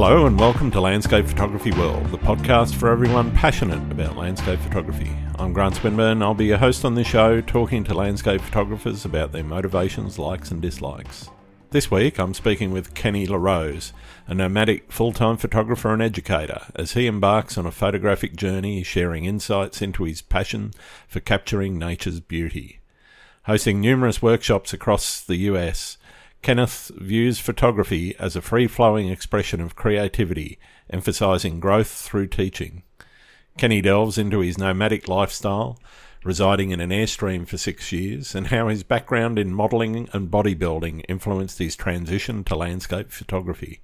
Hello and welcome to Landscape Photography World, the podcast for everyone passionate about landscape photography. I'm Grant Swinburne. I'll be your host on this show, talking to landscape photographers about their motivations, likes and dislikes. This week I'm speaking with Kenneth LeRose, a nomadic full-time photographer and educator, as he embarks on a photographic journey sharing insights into his passion for capturing nature's beauty. Hosting numerous workshops across the US, Kenneth views photography as a free-flowing expression of creativity, emphasising growth through teaching. Kenny delves into his nomadic lifestyle, residing in an airstream for 6 years, and how his background in modelling and bodybuilding influenced his transition to landscape photography.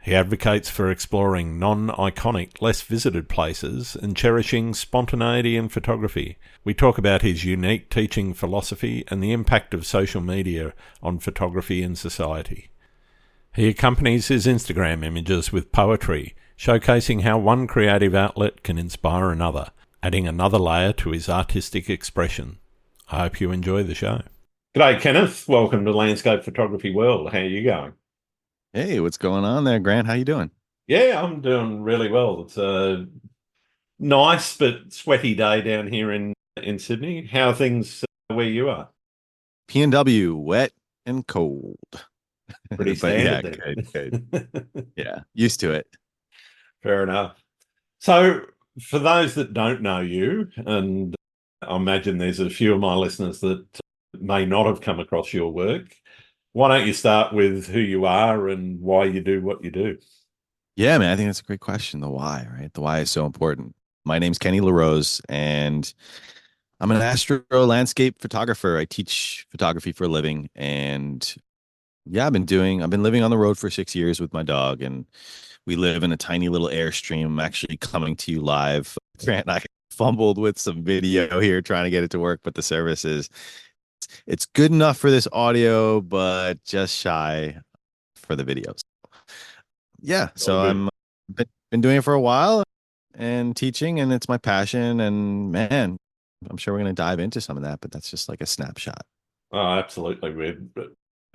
He advocates for exploring non-iconic, less visited places and cherishing spontaneity in photography. We talk about his unique teaching philosophy and the impact of social media on photography and society. He accompanies his Instagram images with poetry, showcasing how one creative outlet can inspire another, adding another layer to his artistic expression. I hope you enjoy the show. G'day, Kenneth. Welcome to Landscape Photography World. How are you going? Hey, what's going on there, Grant? How you doing? Yeah, I'm doing really well. It's a nice but sweaty day down here in Sydney. How are things where you are? PNW, wet and cold. Pretty But yeah, standard good. Yeah, used to it. Fair enough. So for those that don't know you, and I imagine there's a few of my listeners that may not have come across your work, why don't you start with who you are and why you do what you do? Yeah, man, I think that's a great question. The why, right? The why is so important. My name's Kenneth LeRose, and I'm an astro landscape photographer. I teach photography for a living, and yeah, I've been living on the road for 6 years with my dog, and we live in a tiny little airstream. I'm actually coming to you live. Grant and I fumbled with some video here trying to get it to work, but the service is it's good enough for this audio, but just shy for the videos. Yeah, so been doing it for a while and teaching, and it's my passion. And man, I'm sure we're going to dive into some of that, but that's just like a snapshot. Oh, absolutely.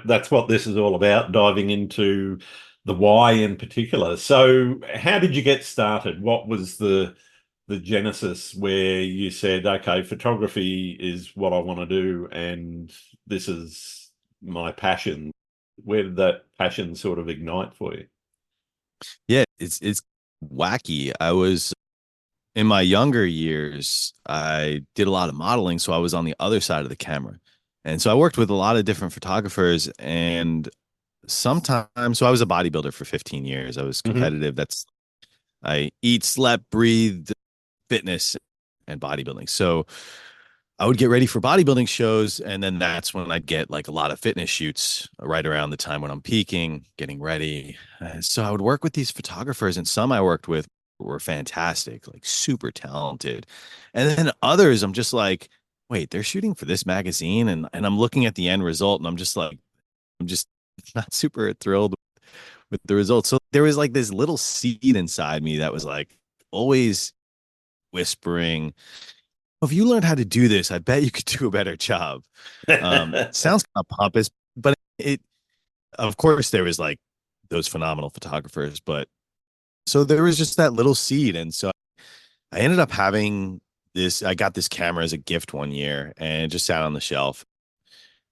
That's what this is all about, diving into the why in particular. So how did you get started? What was the genesis where you said, okay, photography is what I want to do and this is my passion? Where did that passion sort of ignite for you? Yeah, it's wacky. I was in my younger years, I did a lot of modeling, so I was on the other side of the camera. And so I worked with a lot of different photographers, and sometimes so I was a bodybuilder for 15 years. I was Mm-hmm. competitive. I eat, slept, breathed fitness and bodybuilding. So I would get ready for bodybuilding shows, and then that's when I'd get like a lot of fitness shoots right around the time when I'm peaking, getting ready. So I would work with these photographers, and some I worked with were fantastic, like super talented. And then others, I'm just like, wait, they're shooting for this magazine, and I'm looking at the end result, and I'm just not super thrilled with the results. So there was like this little seed inside me that was like always whispering, if you learned how to do this, I bet you could do a better job. Sounds kind of pompous, but of course, there was like those phenomenal photographers, but so there was just that little seed. And so I ended up having I got this camera as a gift one year and it just sat on the shelf.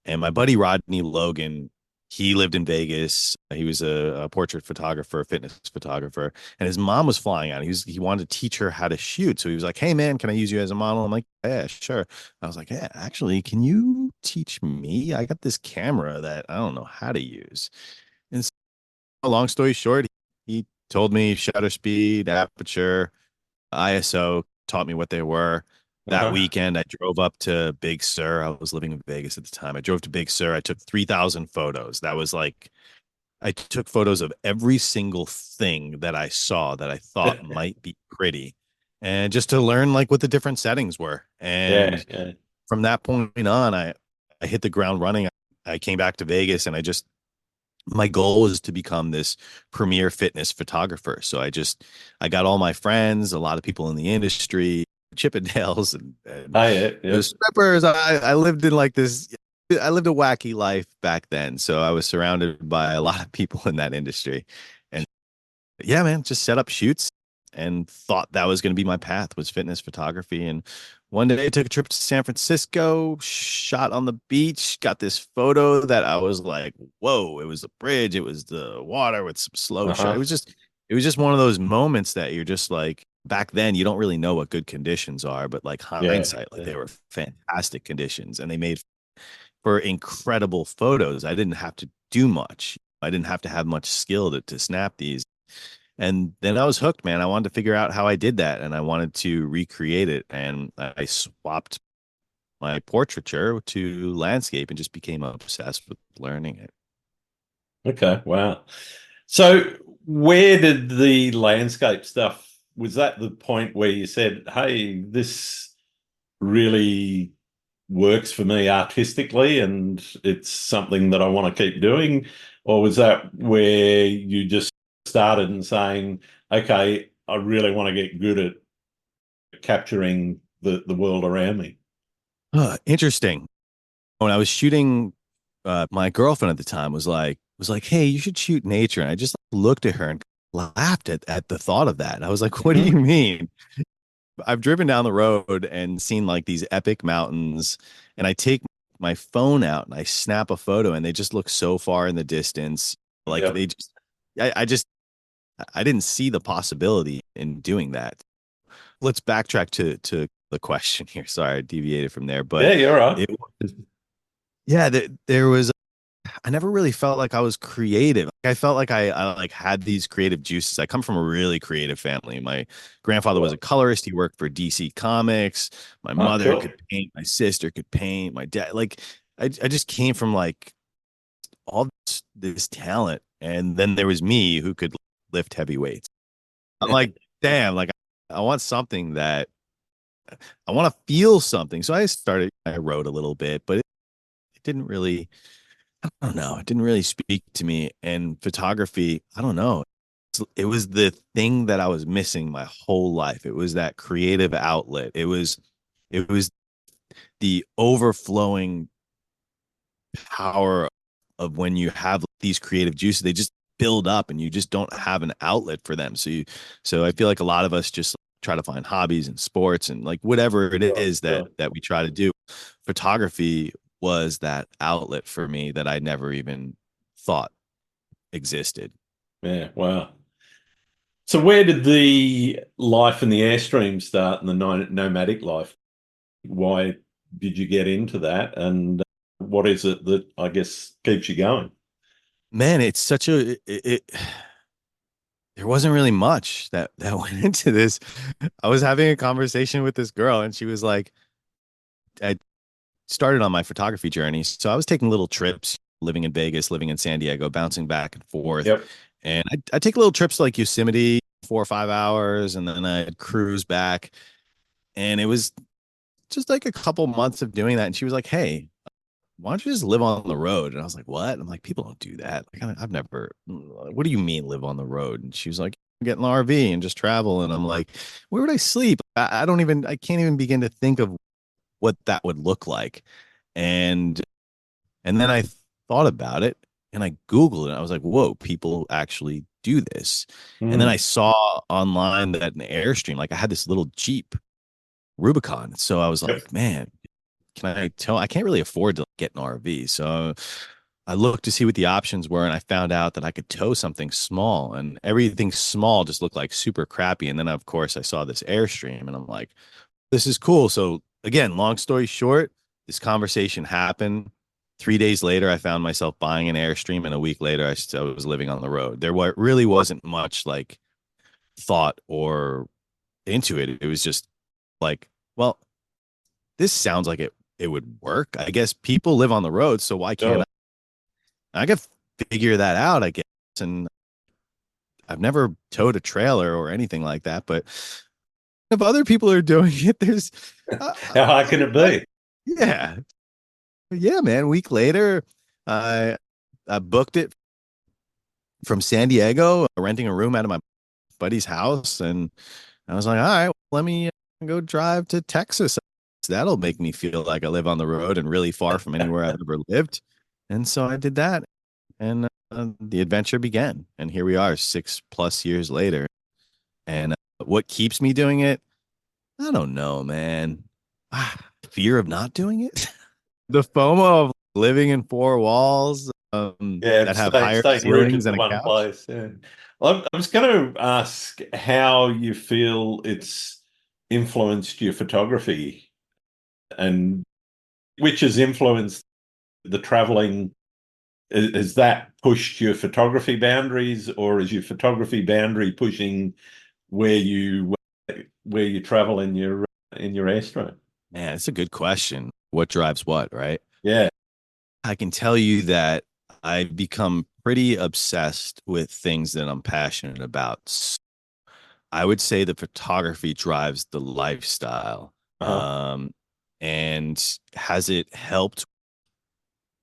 And my buddy Rodney Logan, he lived in Vegas. He was a portrait photographer, a fitness photographer, and his mom was flying out. He wanted to teach her how to shoot. So he was like, "Hey man, can I use you as a model?" I'm like, "Yeah, sure." I was like, "Yeah, actually, can you teach me? I got this camera that I don't know how to use." And so, long story short, he told me shutter speed, aperture, ISO, taught me what they were. That Uh-huh. weekend, I drove up to Big Sur. I was living in Vegas at the time. I drove to Big Sur. I took 3,000 photos. That was like, I took photos of every single thing that I saw that I thought might be pretty. And just to learn like what the different settings were. Yeah, And yeah. from that point on, I hit the ground running. I came back to Vegas and my goal was to become this premier fitness photographer. So I got all my friends, a lot of people in the industry, Chippendales and Oh, yeah, yeah. the strippers. I lived in like this, I lived a wacky life back then. So I was surrounded by a lot of people in that industry. And yeah, man, just set up shoots and thought that was going to be my path was fitness photography. And one day I took a trip to San Francisco, shot on the beach, got this photo that I was like, whoa, it was the bridge, it was the water with some slow shot. Uh-huh. It was just one of those moments that you're just like, back then you don't really know what good conditions are, but like Yeah. hindsight, like Yeah. they were fantastic conditions and they made for incredible photos. I didn't have to do much. I didn't have to have much skill to snap these. And then I was hooked, man. I wanted to figure out how I did that and I wanted to recreate it. And I swapped my portraiture to landscape and just became obsessed with learning it. Okay. Wow. So where did the landscape stuff, was that the point where you said, hey, this really works for me artistically and it's something that I want to keep doing? Or was that where you just started and saying, okay, I really want to get good at capturing the world around me? Interesting. When I was shooting, my girlfriend at the time was like, "Hey, you should shoot nature." And I just looked at her and laughed at the thought of that. And I was like, "What do you Mhm. mean?" I've driven down the road and seen like these epic mountains, and I take my phone out and I snap a photo, and they just look so far in the distance. Like Yep. they just, I just, I didn't see the possibility in doing that. Let's backtrack to the question here. Sorry, I deviated from there, but Yeah, you're right. it was, yeah, there was I never really felt like I was creative. I felt like I like had these creative juices. I come from a really creative family. My grandfather was a Cool. colorist. He worked for DC Comics. My Oh, mother cool. could paint. My sister could paint. My dad, like, I just came from like all this talent. And then there was me who could lift heavy weights. I'm like, damn, like I want something that I want to feel something. So I wrote a little bit, but it didn't really I don't know. It didn't really speak to me. And photography, I don't know. It was the thing that I was missing my whole life. It was that creative outlet. It was the overflowing power of when you have these creative juices, they just build up and you just don't have an outlet for them. So I feel like a lot of us just try to find hobbies and sports and like whatever it Sure, is sure. that we try to do. Photography was that outlet for me that I never even thought existed. Yeah, wow. So where did the life in the Airstream start and the nomadic life? Why did you get into that? And what is it that I guess keeps you going? Man, it's such a there wasn't really much that went into this. I was having a conversation with this girl and she was like, I started on my photography journey. So I was taking little trips, living in Vegas, living in San Diego, bouncing back and forth. Yep. And I take little trips to like Yosemite, 4 or 5 hours, and then I'd cruise back. And it was just like a couple months of doing that. And she was like, "Hey, why don't you just live on the road?" And I was like, "What?" I'm like, "People don't do that. Like, I've never, what do you mean live on the road?" And she was like, "Get an RV and just travel." And I'm like, "Where would I sleep? I don't even, I can't even begin to think of what that would look like." And, and then I thought about it and I Googled it. I was like, whoa, people actually do this. And then I Mm. saw online that an Airstream, like I had this little Jeep Rubicon. So I was Yep. like, man, can I tell? I can't really afford to get an RV. So I looked to see what the options were, and I found out that I could tow something small, and everything small just looked like super crappy. And then, of course, I saw this Airstream, and I'm like, this is cool. So, again, long story short, this conversation happened. 3 days later, I found myself buying an Airstream, and a week later, I still was living on the road. Really wasn't much like thought or into it. It was just like, well, this sounds like it would work. I guess people live on the road, so why can't Sure. I could figure that out, I guess. And I've never towed a trailer or anything like that, but if other people are doing it, there's How hard can it what? be? Yeah. Yeah, man. A week later, I I booked it from San Diego, renting a room out of my buddy's house, and I was like, all right, let me go drive to Texas. That'll make me feel like I live on the road and really far from anywhere I've ever lived. And so I did that. And the adventure began. And here we are 6+ years later. And what keeps me doing it? I don't know, man. Fear of not doing it. The FOMO of living in four walls Yeah, that have higher staying ceilings rooted to than a one couch. place. Yeah. I was going to ask how you feel it's influenced your photography and which has influenced the traveling. Has that pushed your photography boundaries, or is your photography boundary pushing where you travel in your airstream? Man, it's a good question. What drives what, right? Yeah. I can tell you that I've become pretty obsessed with things that I'm passionate about. I would say the photography drives the lifestyle. Uh-huh. And has it helped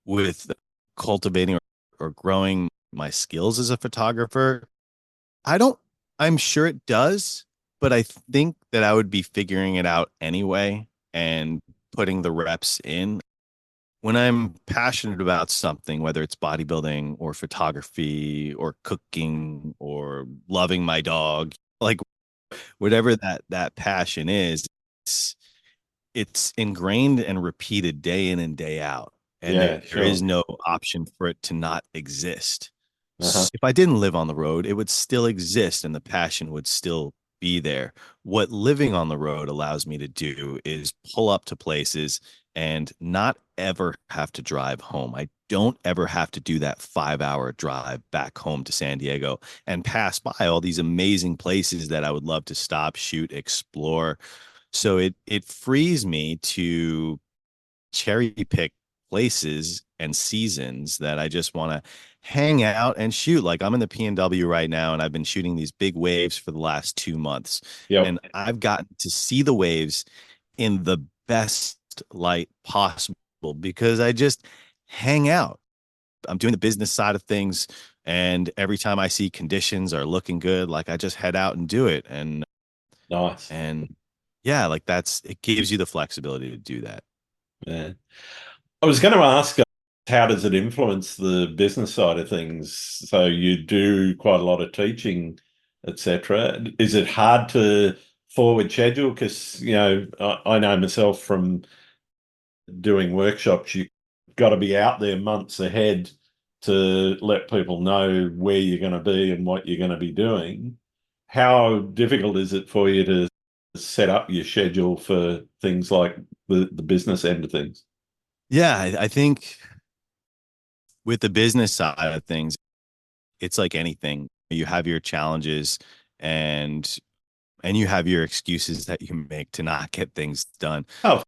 with cultivating or growing my skills as a photographer? I don't, I'm sure it does, but I think that I would be figuring it out anyway and putting the reps in. When I'm passionate about something, whether it's bodybuilding or photography or cooking or loving my dog, like whatever that passion is, it's it's ingrained and repeated day in and day out. And Yeah, there is sure. no option for it to not exist. Uh-huh. If I didn't live on the road, it would still exist and the passion would still be there. What living on the road allows me to do is pull up to places and not ever have to drive home. I don't ever have to do that 5 hour drive back home to San Diego and pass by all these amazing places that I would love to stop, shoot, explore. So it frees me to cherry pick places and seasons that I just want to hang out and shoot. Like I'm in the PNW right now, and I've been shooting these big waves for the last 2 months. Yep. And I've gotten to see the waves in the best light possible because I just hang out. I'm doing the business side of things. And every time I see conditions are looking good, like I just head out and do it. Nice. And yeah, like it gives you the flexibility to do that. Yeah. I was going to ask, how does it influence the business side of things? So you do quite a lot of teaching, etc. Is it hard to forward schedule? Because, I know myself from doing workshops, you got to be out there months ahead to let people know where you're going to be and what you're going to be doing. How difficult is it for you to set up your schedule for things like the business end of things? Yeah, I think with the business side of things, it's like anything. You have your challenges and you have your excuses that you make to not get things done. Oh,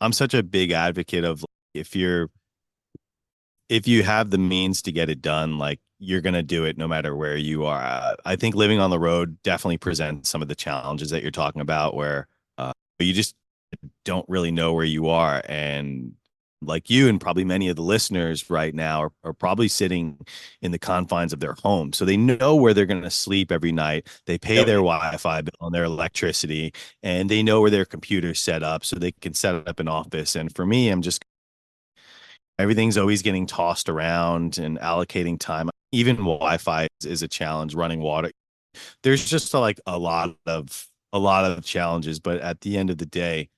I'm such a big advocate of if you're if you have the means to get it done, like you're going to do it no matter where you are. I think living on the road definitely presents some of the challenges that you're talking about where you just don't really know where you are. And like you and probably many of the listeners right now are probably sitting in the confines of their home. So they know where they're going to sleep every night. They pay yep. their Wi-Fi bill and their electricity, and they know where their computer's set up so they can set up an office. And for me, I'm just everything's always getting tossed around and allocating time. Even Wi-Fi is a challenge, running water. There's just like a lot of challenges, but at the end of the day,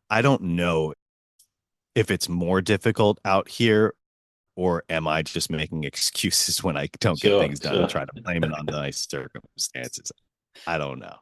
I don't know if it's more difficult out here or am I just making excuses when I don't get Sure, things done and sure. try to blame it on nice circumstances. I don't know.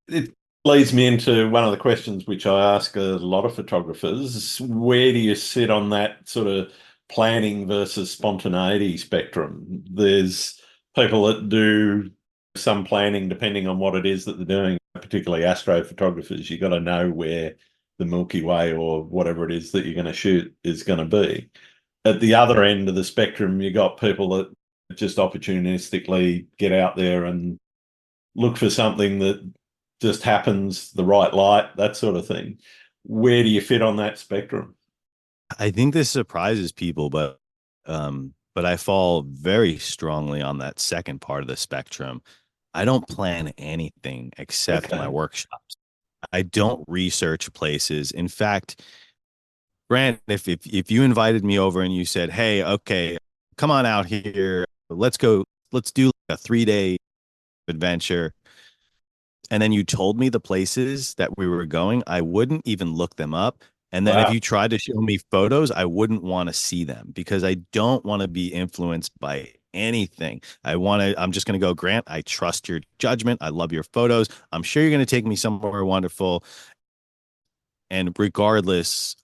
It leads me into one of the questions which I ask a lot of photographers. Where do you sit on that sort of planning versus spontaneity spectrum? There's people that do some planning depending on what it is that they're doing, particularly astrophotographers. You got to know where the Milky Way or whatever it is that you're going to shoot is going to be. At the other end of the spectrum, you got people that just opportunistically get out there and look for something that just happens, the right light, that sort of thing. Where do you fit on that spectrum? I think this surprises people, but I fall very strongly on that second part of the spectrum. I don't plan anything except my Okay. workshops. I don't research places. In fact, Grant, if you invited me over and you said, "Hey, okay, come on out here. Let's go. Let's do a 3 day adventure. And then you told me the places that we were going, I wouldn't even look them up. And then if Wow. you tried to show me photos, I wouldn't want to see them because I don't want to be influenced by anything. I'm just going to go, Grant, I trust your judgment. I love your photos. I'm sure you're going to take me somewhere wonderful. And regardless,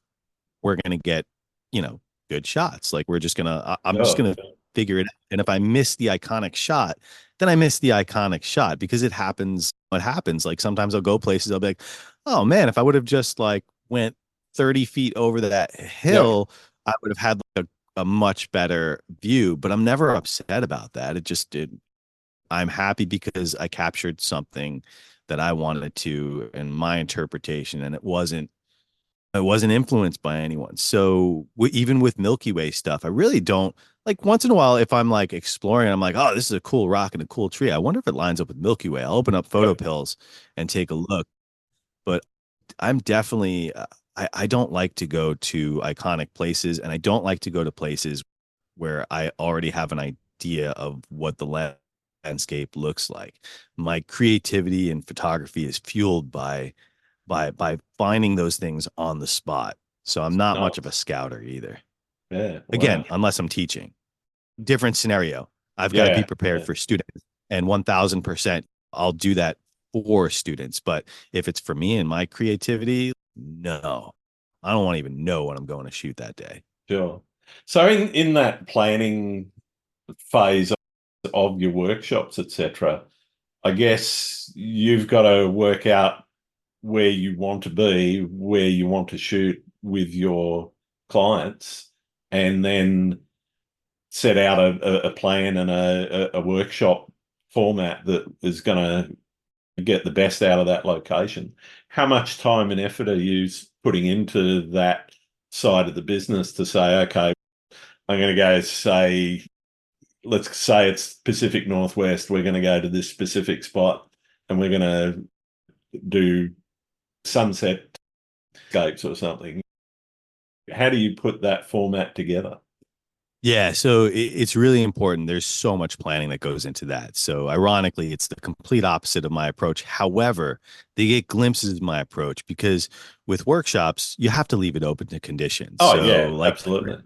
we're going to get, you know, good shots. Like I'm just Sure. going to figure it out. And if I miss the iconic shot, then I miss the iconic shot because it happens. What happens? Like sometimes I'll go places, I'll be like, oh man, if I would have just like went 30 feet over that Yep. hill, I would have had like a much better view. But I'm never upset about that. It just did. I'm happy because I captured something that I wanted to in my interpretation, and it wasn't influenced by anyone. So even with Milky Way stuff, I really don't like once in a while if I'm like exploring, I'm like, oh, this is a cool rock and a cool tree. I wonder if it lines up with Milky Way. I'll open up Photo Yep. Pills and take a look. But I'm definitely I don't like to go to iconic places, and I don't like to go to places where I already have an idea of what the landscape looks like. My creativity in photography is fueled by finding those things on the spot. So I'm not much of a Nice. scouter either. Yeah. Wow. Again, unless I'm teaching. Different scenario. I've got to be Yeah. prepared Yeah. for students, and 1000% I'll do that for students. But if it's for me and my creativity, no, I don't want to even know what I'm going to shoot that day. Sure. So in that planning phase of your workshops, etc., I guess you've got to work out where you want to be, where you want to shoot with your clients, and then set out a plan and a workshop format that is going to get the best out of that location. How much time and effort are you putting into that side of the business to say, okay, I'm going to go say, let's say it's Pacific Northwest, we're going to go to this specific spot and we're going to do sunset scapes or something. How do you put that format together? Yeah, so it's really important. There's so much planning that goes into that. So ironically, it's the complete opposite of my approach. However, they get glimpses of my approach because with workshops, you have to leave it open to conditions. Oh So yeah, like absolutely.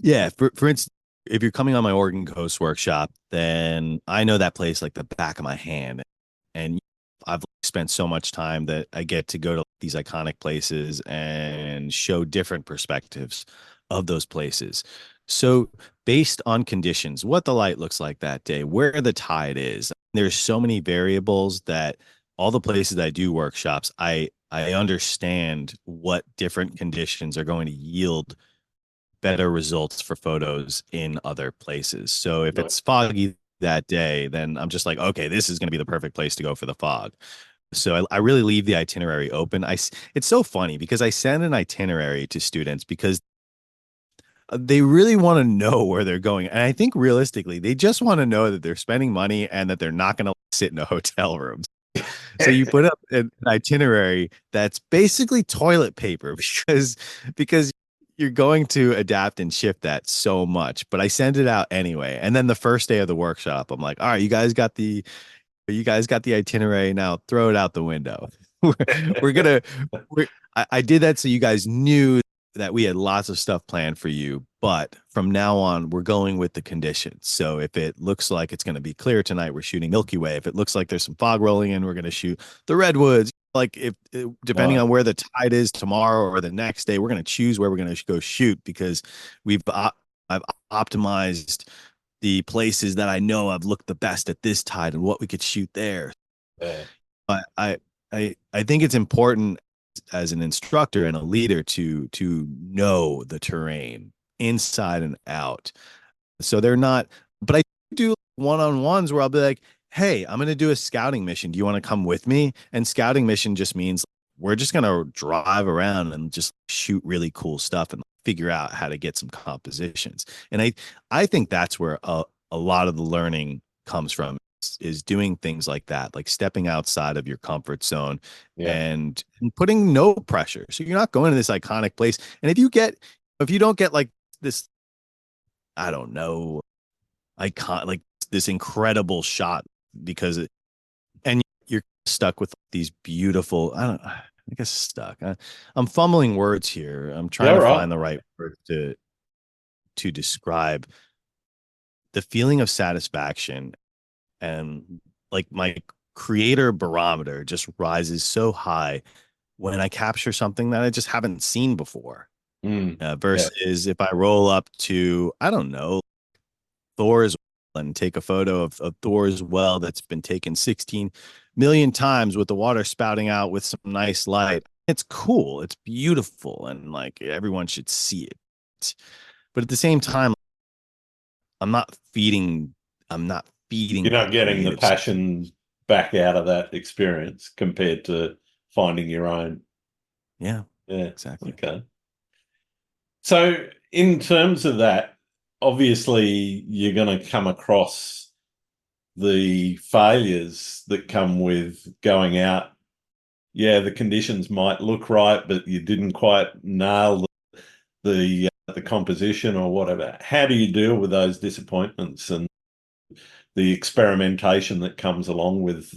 yeah, for instance, if you're coming on my Oregon Coast workshop, then I know that place like the back of my hand. And I've spent so much time that I get to go to these iconic places and show different perspectives of those places. So, based on conditions, what the light looks like that day, where the tide is, there's so many variables that all the places that I do workshops, I understand what different conditions are going to yield better results for photos in other places. So if Right. it's foggy that day, then I'm just like, okay, this is going to be the perfect place to go for the fog. So I really leave the itinerary open. It's so funny because I send an itinerary to students because they really want to know where they're going. And I think realistically, they just want to know that they're spending money and that they're not going to sit in a hotel room. So you put up an itinerary that's basically toilet paper because you're going to adapt and shift that so much. But I send it out anyway. And then the first day of the workshop, I'm like, all right, you guys got the itinerary now, throw it out the window. we're, we're gonna I did that so you guys knew that we had lots of stuff planned for you, but from now on we're going with the conditions. So if it looks like it's going to be clear tonight, we're shooting Milky Way. If it looks like there's some fog rolling in, we're going to shoot the redwoods. Like if depending Right. on where the tide is tomorrow or the next day, we're going to choose where we're going to go shoot because I've optimized the places that I know have looked the best at this tide and what we could shoot there. Yeah. But I think it's important as an instructor and a leader to know the terrain inside and out. So they're not, but I do one-on-ones where I'll be like, hey, I'm going to do a scouting mission. Do you want to come with me? And scouting mission just means we're just going to drive around and just shoot really cool stuff and figure out how to get some compositions. And I think that's where a lot of the learning comes from is doing things like that, like stepping outside of your comfort zone Yeah. and putting no pressure. So you're not going to this iconic place. And if you don't get like this I don't know, icon, like this incredible shot because and you're stuck with these beautiful, I guess stuck. I'm fumbling words here. I'm Yeah, trying to right. find the right word to describe the feeling of satisfaction, and like my creator barometer just rises so high when I capture something that I just haven't seen before. Yeah. Versus if I roll up to, I don't know, Thor's well and take a photo of Thor's well that's been taken 16 million times with the water spouting out with some nice light. It's cool. It's beautiful. And like everyone should see it. But at the same time, I'm not feeding, I'm not You're feeding the not getting the creative side. passion back out of that experience compared to finding your own. Yeah, Yeah. exactly. Okay. So, in terms of that, obviously you're going to come across the failures that come with going out. Yeah, the conditions might look right, but you didn't quite nail the composition or whatever. How do you deal with those disappointments and the experimentation that comes along with,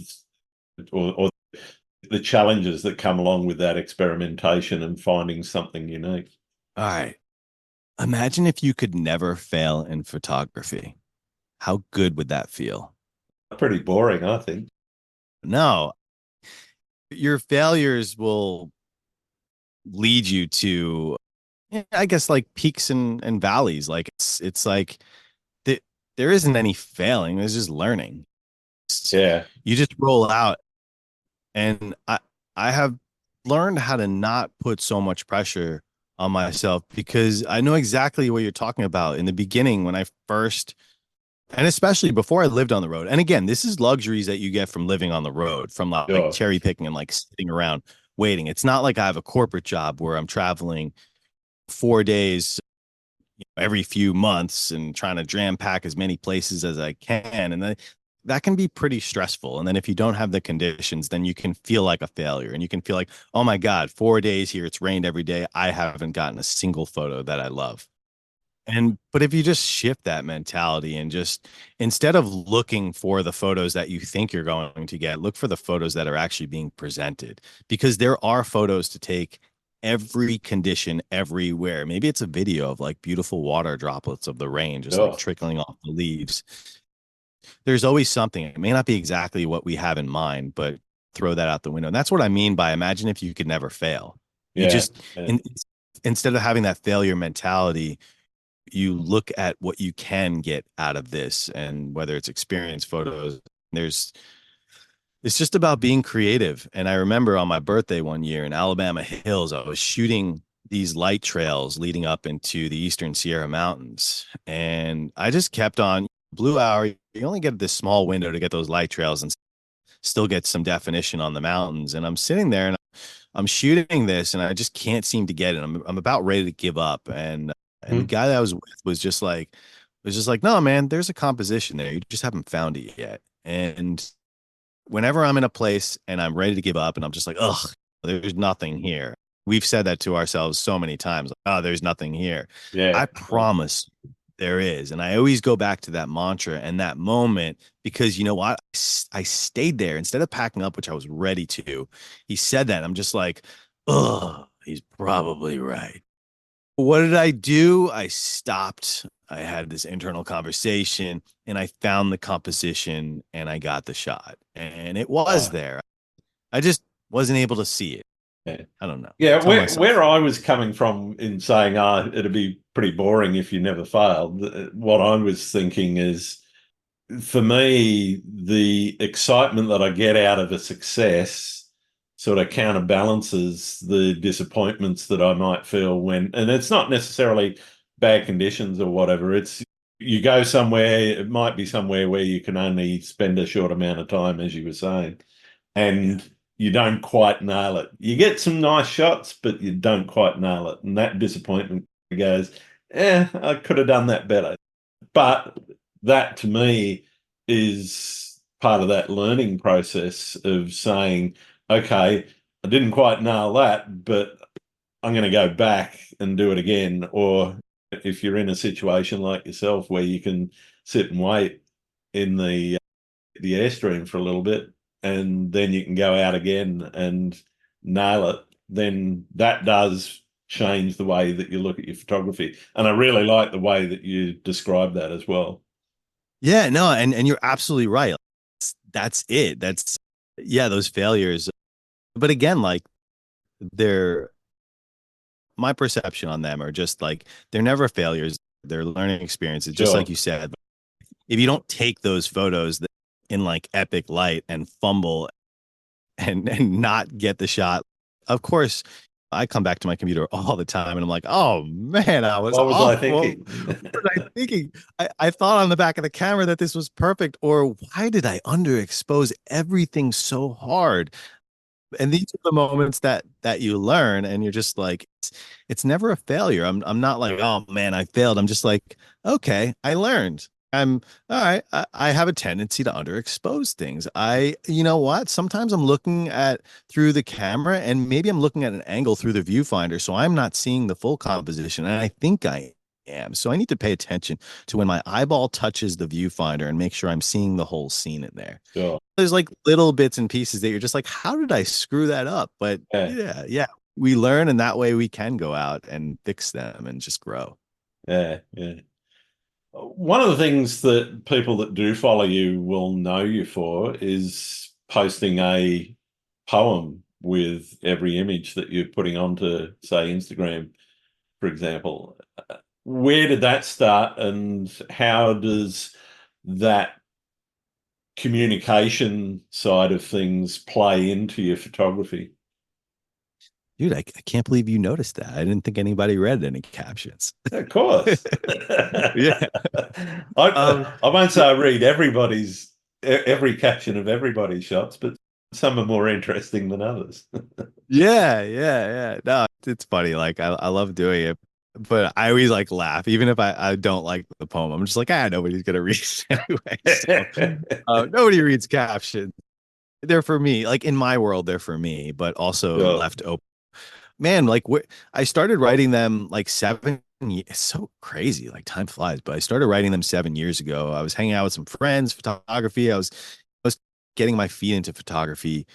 or the challenges that come along with that experimentation and finding something unique? All right. Imagine if you could never fail in photography. How good would that feel? Pretty boring, I think. No, your failures will lead you to, yeah, I guess, like peaks and valleys. Like it's like th- there isn't any failing. There's just learning. Yeah. You just roll out, and I have learned how to not put so much pressure on myself because I know exactly what you're talking about. In the beginning, when I first, and especially before I lived on the road. And again, this is luxuries that you get from living on the road, from like Sure. cherry picking and like sitting around waiting. It's not like I have a corporate job where I'm traveling 4 days every few months and trying to jam pack as many places as I can. And that can be pretty stressful. And then if you don't have the conditions, then you can feel like a failure and you can feel like, oh my God, 4 days here, it's rained every day. I haven't gotten a single photo that I love. And but if you just shift that mentality and just instead of looking for the photos that you think you're going to get, look for the photos that are actually being presented because there are photos to take every condition everywhere. Maybe it's a video of like beautiful water droplets of the rain just like Sure. trickling off the leaves. There's always something. It may not be exactly what we have in mind, but throw that out the window. And that's what I mean by imagine if you could never fail. You Yeah. just Yeah. in, instead of having that failure mentality, you look at what you can get out of this and whether it's experience photos, there's it's just about being creative. And I remember on my birthday one year in Alabama Hills, I was shooting these light trails leading up into the Eastern Sierra Mountains. And I just kept on blue hour. You only get this small window to get those light trails and still get some definition on the mountains. And I'm sitting there and I'm shooting this and I just can't seem to get it. I'm about ready to give up. And the Hmm. guy that I was with was just like, no, man, there's a composition there. You just haven't found it yet. And whenever I'm in a place and I'm ready to give up and I'm just like, ugh, there's nothing here. We've said that to ourselves so many times. Like, oh, there's nothing here. Yeah. I promise there is. And I always go back to that mantra and that moment because you know what? I stayed there instead of packing up, which I was ready to. He said that. I'm just like, oh, he's probably right. What did I do? I stopped. I had this internal conversation and I found the composition and I got the shot. And it was Right. there. I just wasn't able to see it. Yeah. I don't know. Yeah, Tell myself where that. I was coming from in saying, it'd be pretty boring if you never failed. What I was thinking is, for me, the excitement that I get out of a success sort of counterbalances the disappointments that I might feel when, and it's not necessarily bad conditions or whatever. It's you go somewhere, it might be somewhere where you can only spend a short amount of time, as you were saying, Yeah. and you don't quite nail it. You get some nice shots, but you don't quite nail it. And that disappointment goes, I could have done that better. But that to me is part of that learning process of saying, okay, I didn't quite nail that, but I'm going to go back and do it again. Or if you're in a situation like yourself where you can sit and wait in the airstream for a little bit and then you can go out again and nail it, then that does change the way that you look at your photography. And I really like the way that you describe that as well. Yeah, no, and you're absolutely right. That's it. That's yeah, those failures. But again, like they're my perception on them are just like they're never failures. They're learning experiences, just like Sure. you said. If you don't take those photos in like epic light and fumble and not get the shot, of course, I come back to my computer all the time and I'm like, oh man, I was What was I off. What thinking? was I thinking? I thought on the back of the camera that this was perfect, or why did I underexpose everything so hard? And these are the moments that you learn, and you're just like, it's never a failure. I'm not like, oh man, I failed. I'm just like, okay, I learned. I'm all right. I have a tendency to underexpose things. You know what? Sometimes I'm looking at through the camera, and maybe I'm looking at an angle through the viewfinder, so I'm not seeing the full composition, and I think I am. So I need to pay attention to when my eyeball touches the viewfinder and make sure I'm seeing the whole scene in there. Sure. There's like little bits and pieces that you're just like, how did I screw that up? But Yeah. yeah, we learn, and that way we can go out and fix them and just grow. Yeah. Yeah. One of the things that people that do follow you will know you for is posting a poem with every image that you're putting onto, say, Instagram, for example. Where did that start, and how does that communication side of things play into your photography? Dude, I can't believe you noticed that. I didn't think anybody read any captions. Of course. Yeah. Um, I won't say I read every caption of everybody's shots, but some are more interesting than others. yeah. No, it's funny. Like I love doing it, but I always like laugh, even if I don't like the poem. I'm just like, nobody's gonna read it anyway. So nobody reads captions. They're for me. Like in my world, they're for me, but also Sure. left open. Man, like I started writing them like it's so crazy. Like time flies, but I started writing them 7 years ago. I was hanging out with some friends, photography. I was getting my feet into photography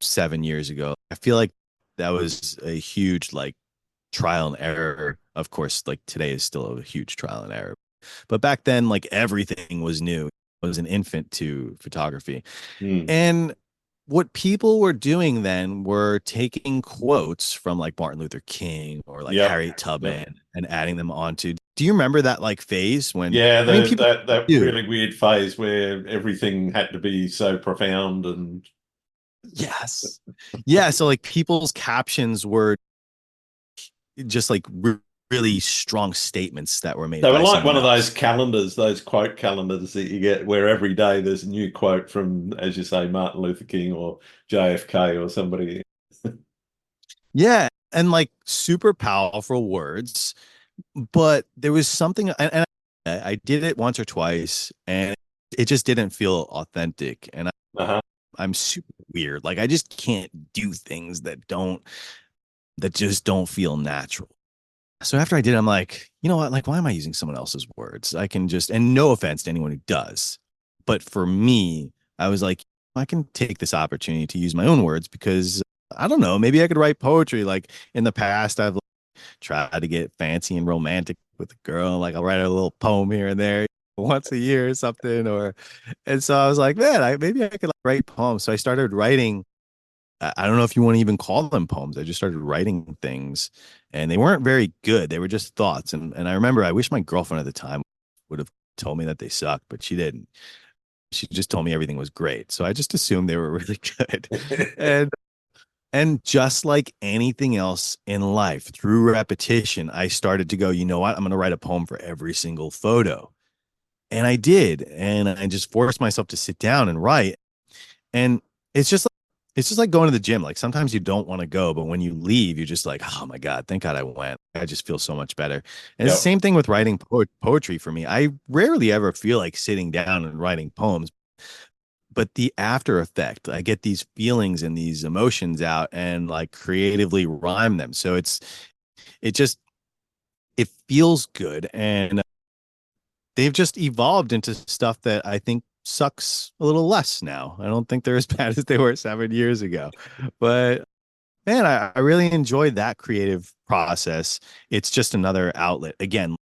7 years ago. I feel like that was a huge like trial and error. Of course, like today is still a huge trial and error. But back then, like everything was new. I was an infant to photography. Hmm. And what people were doing then were taking quotes from like Martin Luther King or like Yep. Harriet Yep. Tubman and adding them onto. Do you remember that like phase when, Yeah, I mean, people that do. really weird phase where everything had to be so profound and Yes. Yeah. So like people's captions were just like really strong statements that were made they were by like one someone of those else. calendars, those quote calendars that you get where every day there's a new quote from, as you say, Martin Luther King or JFK or somebody. Yeah. And like super powerful words. But there was something, and I did it once or twice, and it just didn't feel authentic. And Uh-huh. I'm super weird. Like I just can't do things that just don't feel natural. So after I did, I'm like, you know what? Like, why am I using someone else's words? I can just, and no offense to anyone who does, but for me, I was like, I can take this opportunity to use my own words because I don't know, maybe I could write poetry. Like in the past, I've tried to get fancy and romantic with a girl. Like I'll write a little poem here and there once a year or something. And so I was like, man, maybe I could like, write poems. So I started writing. I don't know if you want to even call them poems. I just started writing things, and they weren't very good. They were just thoughts. And I remember I wish my girlfriend at the time would have told me that they sucked, but she didn't. She just told me everything was great. So I just assumed they were really good. And and just like anything else in life, through repetition, I started to go, you know what? I'm going to write a poem for every single photo. And I did. And I just forced myself to sit down and write. And it's just like, it's just like going to the gym. Like sometimes you don't want to go, but when you leave, you're just like, oh my God, thank God I went. I just feel so much better. And it's the Yep. same thing with writing poetry for me. I rarely ever feel like sitting down and writing poems, but the after effect, I get these feelings and these emotions out and like creatively rhyme them. So it just it feels good. And they've just evolved into stuff that I think sucks a little less now. I don't think they're as bad as they were 7 years ago. But man, I really enjoyed that creative process. It's just another outlet. Again,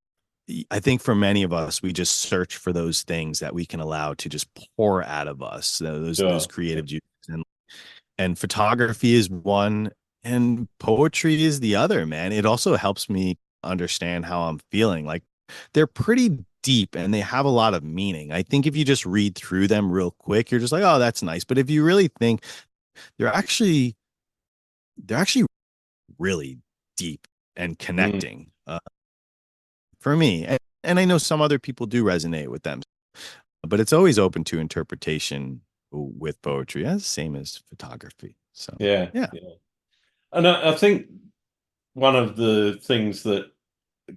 I think for many of us, we just search for those things that we can allow to just pour out of us, those Sure. creative juices. And photography is one, and poetry is the other, man. It also helps me understand how I'm feeling. Like they're pretty deep and they have a lot of meaning. I think if you just read through them real quick, you're just like, oh, that's nice. But if you really think, they're actually they're actually really deep and Mm. connecting for me. And I know some other people do resonate with them, but it's always open to interpretation with poetry, as same as photography. So Yeah, yeah. yeah. And I think one of the things that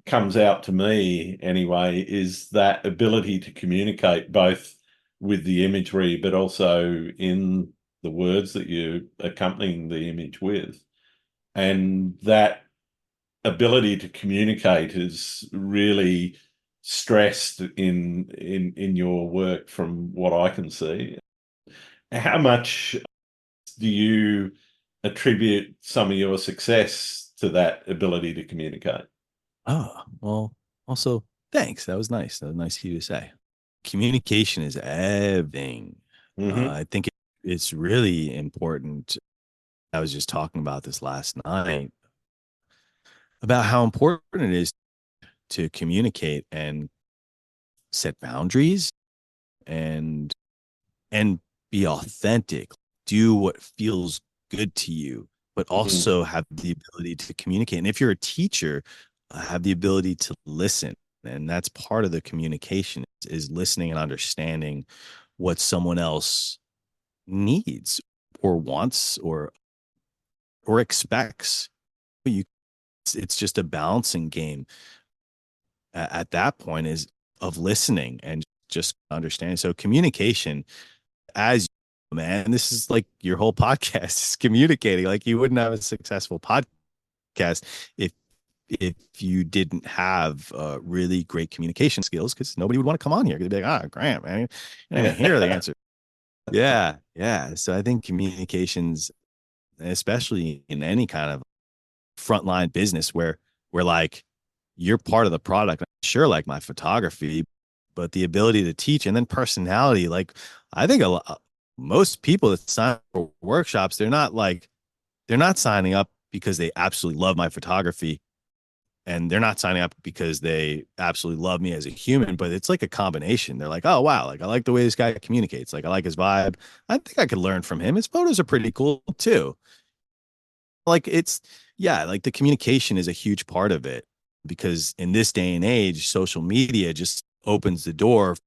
comes out to me anyway is that ability to communicate both with the imagery, but also in the words that you're accompanying the image with. And that ability to communicate is really stressed in your work from what I can see. How much do you attribute some of your success to that ability to communicate? Oh, well, also, thanks. That was nice. That was nice of you to say. Communication is everything. Hmm. I think it's really important. I was just talking about this last night about how important it is to communicate and set boundaries and and be authentic. Do what feels good to you, but Mm. also have the ability to communicate. And if you're a teacher, have the ability to listen. And that's part of the communication is listening and understanding what someone else needs or wants or expects. You it's just a balancing game at that point is of listening and just understanding. So communication as man, this is like your whole podcast is communicating. Like you wouldn't have a successful podcast if you didn't have really great communication skills because nobody would want to come on here. They'd be like, ah, Grant, man, you're not even hear the answer. Yeah, yeah. So I think communications, especially in any kind of frontline business where like you're part of the product. Sure, like my photography, but the ability to teach and then personality. Like I think most people that sign up for workshops, they're not signing up because they absolutely love my photography, and they're not signing up because they absolutely love me as a human. But it's like a combination. They're like, oh wow, like I like the way this guy communicates. Like I like his vibe. I think I could learn from him. His photos are pretty cool too. Like it's yeah, like the communication is a huge part of it because in this day and age, social media just opens the door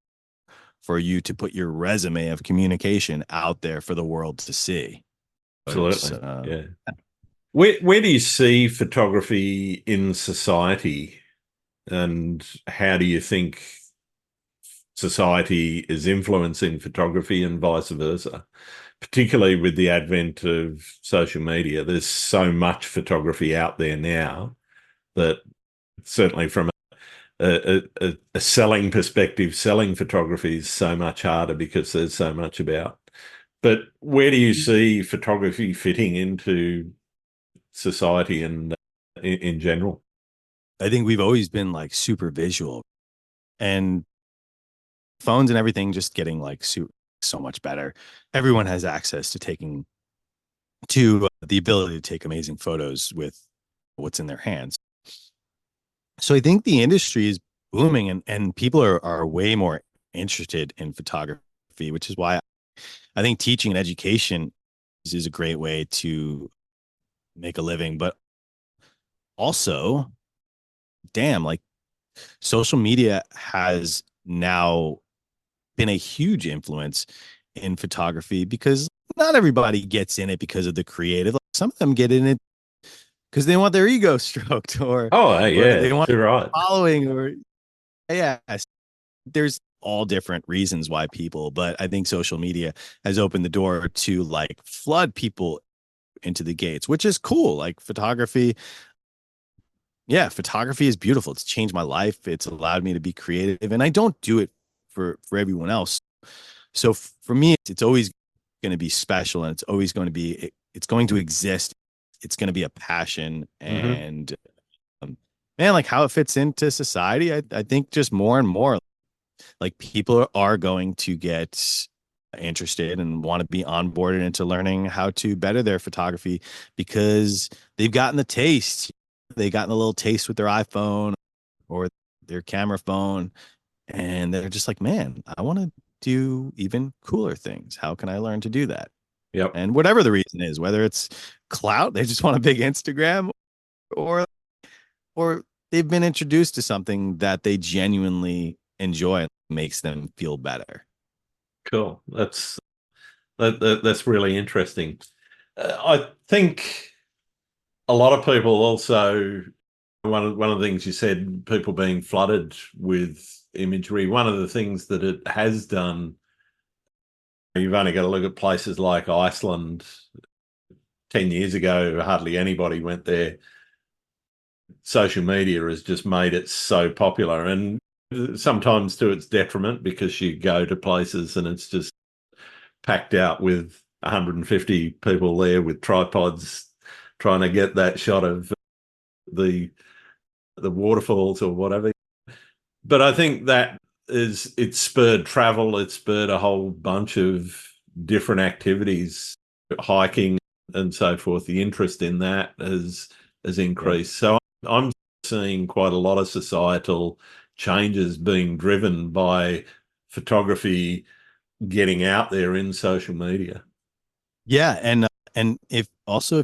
for you to put your resume of communication out there for the world to see. It's Absolutely. Yeah. Where do you see photography in society, and how do you think society is influencing photography and vice versa? Particularly with the advent of social media, there's so much photography out there now that certainly from a selling perspective, selling photography is so much harder because there's so much about. But where do you see photography fitting into society and in general? I think we've always been like super visual and phones and everything just getting like so much better. Everyone has access to taking to the ability to take amazing photos with what's in their hands. So I think the industry is booming and people are way more interested in photography, which is why I think teaching and education is a great way to make a living. But also, damn, like social media has now been a huge influence in photography because not everybody gets in it because of the creative. Like some of them get in it because they want their ego stroked Oh, or yeah, they want you're right. following or yeah. There's all different reasons why people, but I think social media has opened the door to like flood people into the gates, which is cool. Like photography, yeah, photography is beautiful. It's changed my life. It's allowed me to be creative, and I don't do it for everyone else. So for me, it's always going to be special, and it's always going to be it's going to exist. It's going to be a passion, Hmm. and man, like how it fits into society, I think just more and more like people are going to get interested and want to be onboarded into learning how to better their photography because they've gotten the taste. They've gotten a little taste with their iPhone or their camera phone, and they're just like, man, I want to do even cooler things. How can I learn to do that? Yep. And whatever the reason is, whether it's clout, they just want a big Instagram, or or they've been introduced to something that they genuinely enjoy and makes them feel better. Cool. That's really interesting. I think a lot of people also one of the things you said, people being flooded with imagery. One of the things that it has done, you've only got to look at places like Iceland. 10 years ago, hardly anybody went there. Social media has just made it so popular, and sometimes to its detriment because you go to places and it's just packed out with 150 people there with tripods trying to get that shot of the waterfalls or whatever. But I think that it spurred travel, it spurred a whole bunch of different activities, hiking and so forth. The interest in that has Yeah. increased. So I'm seeing quite a lot of societal changes being driven by photography getting out there in social media. Yeah, and if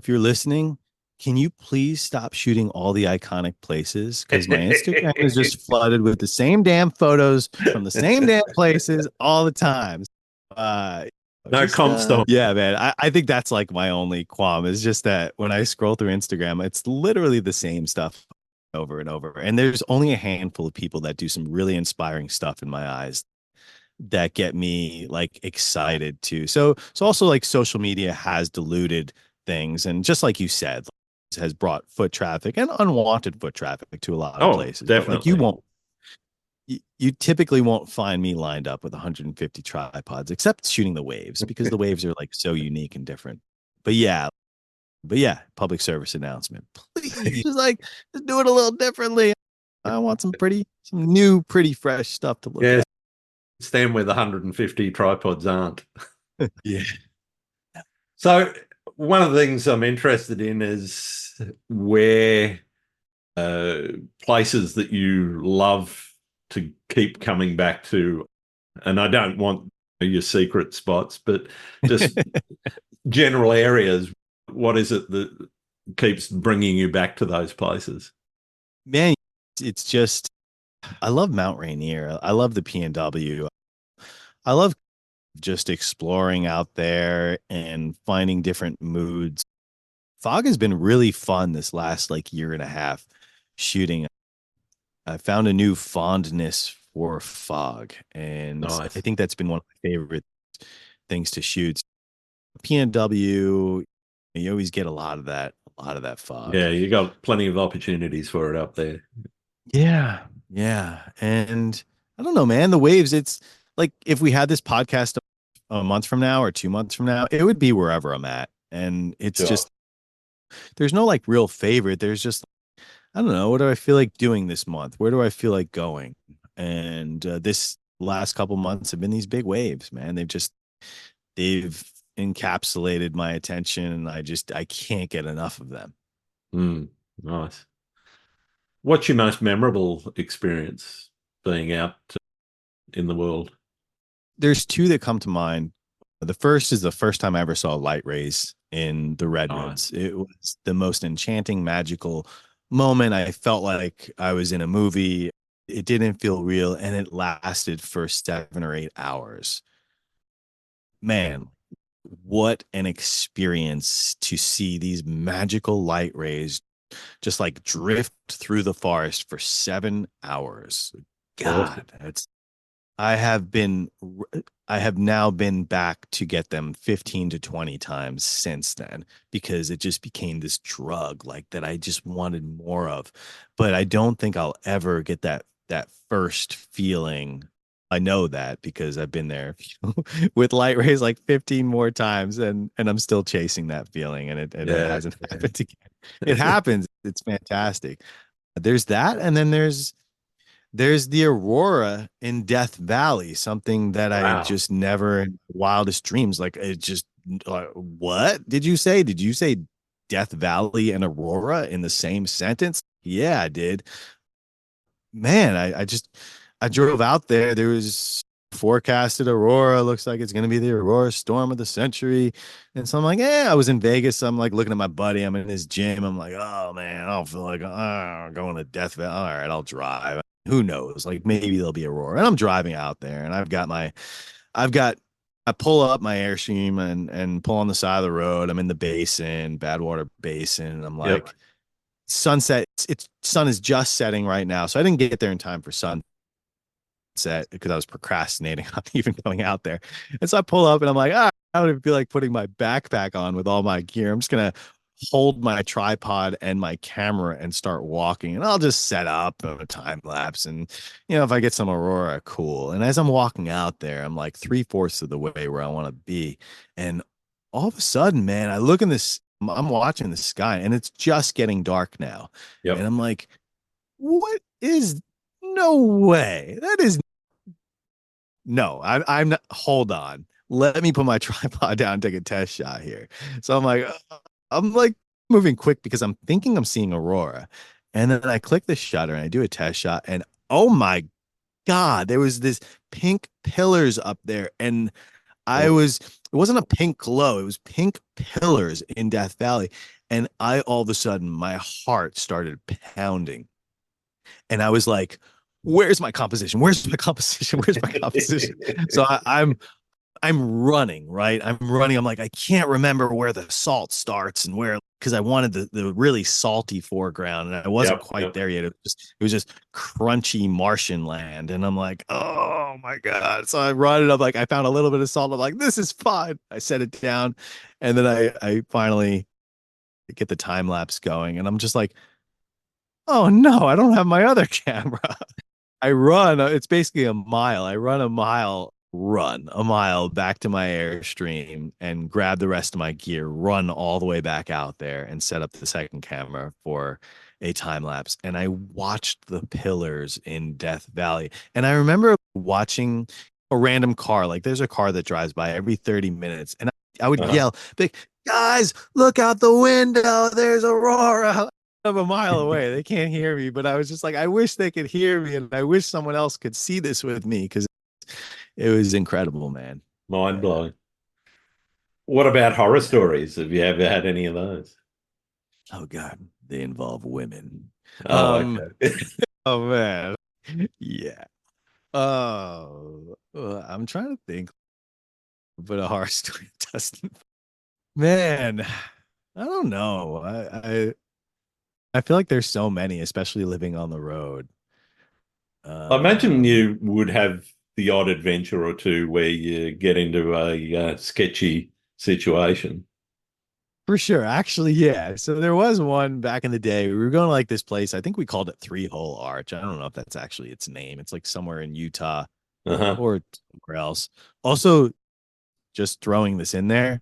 you're listening, can you please stop shooting all the iconic places? Because my Instagram is just flooded with the same damn photos from the same damn places all the time. Uh No comp stomp. yeah, man. I think that's like my only qualm is just that when I scroll through Instagram, it's literally the same stuff over and over. And there's only a handful of people that do some really inspiring stuff in my eyes that get me like excited too. So also like social media has diluted things, and just like you said, has brought foot traffic and unwanted foot traffic to a lot of Oh, places. But like definitely. you typically won't find me lined up with 150 tripods except shooting the waves because the waves are like so unique and different. But yeah, public service announcement. Please just do it a little differently. I want some new, pretty fresh stuff to look Yeah, at. stand where the 150 tripods aren't. Yeah. So one of the things I'm interested in is where uh, places that you love to keep coming back to. And I don't want your secret spots, but just general areas. What is it that keeps bringing you back to those places? Man, it's just I love Mount Rainier. I love the PNW. I love just exploring out there and finding different moods. Fog has been really fun this last like year and a half shooting. I found a new fondness for fog, and I Nice. think that's been one of my favorite things to shoot. PNW, you always get a lot of that fog. Yeah, you got plenty of opportunities for it up there. Yeah. Yeah. And I don't know, man, the waves, it's like if we had this podcast a month from now or 2 months from now, it would be wherever I'm at. And it's Sure. just, there's no like real favorite. There's just, I don't know, what do I feel like doing this month? Where do I feel like going? And this last couple months have been these big waves, man. They've encapsulated my attention and I can't get enough of them. Mm, nice. What's your most memorable experience being out in the world? There's two that come to mind. The first is the first time I ever saw light rays in the Nice. redwoods. It was the most enchanting, magical moment. I felt like I was in a movie. It didn't feel real, and it lasted for 7 or 8 hours. Man, what an experience to see these magical light rays just like drift through the forest for 7 hours. Awesome. God, I have been I have now been back to get them 15 to 20 times since then because it just became this drug like that I just wanted more of. But I don't think I'll ever get that first feeling. I know that because I've been there with light rays like 15 more times and I'm still chasing that feeling and it Yeah. hasn't happened again. It happens. It's fantastic. There's that and then there's the aurora in Death Valley, something that I Wow. just never in wildest dreams. Like it just what did you say? Did you say Death Valley and aurora in the same sentence? Yeah, I did. Man, I drove out there. There was forecasted aurora. Looks like it's gonna be the aurora storm of the century. And so I'm like, I was in Vegas. So I'm like looking at my buddy. I'm in his gym. I'm like, oh man, I don't feel like going to Death Valley. All right, I'll drive. Who knows? Like maybe there'll be aurora. And I'm driving out there and I've got I pull up my Airstream and pull on the side of the road. I'm in the basin, Badwater Basin, and I'm Yep. like, sunset. It's sun is just setting right now, so I didn't get there in time for sunset because I was procrastinating on even going out there. And so I pull up and I'm like, I don't even feel like putting my backpack on with all my gear. I'm just gonna hold my tripod and my camera and start walking, and I'll just set up a time lapse. And if I get some aurora, cool. And as I'm walking out there, I'm like three-fourths of the way where I want to be, and all of a sudden, man, I look in this. I'm watching the sky, and it's just getting dark now, and Yep. I'm like, what is? No way. That is no, I'm not. Hold on. Let me put my tripod down and take a test shot here. So I'm like moving quick because I'm thinking I'm seeing Aurora. And then I click the shutter and I do a test shot. And oh my God, there was this pink pillars up there. And Oh, it wasn't a pink glow, it was pink pillars in Death Valley. And all of a sudden, my heart started pounding. And I was like, where's my composition? Where's my composition? Where's my composition? So I'm running, right? I'm running. I'm like, I can't remember where the salt starts and where because I wanted the really salty foreground and I wasn't yep. quite Yep. there yet. It was just crunchy Martian land. And I'm like, oh my God. So I run it up like I found a little bit of salt. I'm like, this is fine. I set it down. And then I finally get the time lapse going. And I'm just like, oh no, I don't have my other camera. I run, it's basically a mile. I run a mile back to my Airstream and grab the rest of my gear, run all the way back out there and set up the second camera for a time lapse. And I watched the pillars in Death Valley. And I remember watching a random car, like there's a car that drives by every 30 minutes. And I would Uh-huh. yell, like, guys, look out the window. There's Aurora of a mile away. They can't hear me, but I was just like, I wish they could hear me, and I wish someone else could see this with me because it was incredible, man. Mind Yeah. blowing. What about horror stories? Have you ever had any of those? Oh God, they involve women. Oh, Um. okay. Oh man. Yeah. Oh, I'm trying to think, but a horror story doesn't. Man, I don't know. I feel like there's so many, especially living on the road. I imagine Um. you would have the odd adventure or two where you get into a sketchy situation. For sure. Actually, yeah. So there was one back in the day. We were going to like this place. I think we called it Three Hole Arch. I don't know if that's actually its name. It's like somewhere in Utah Uh-huh. or somewhere else. Also, just throwing this in there.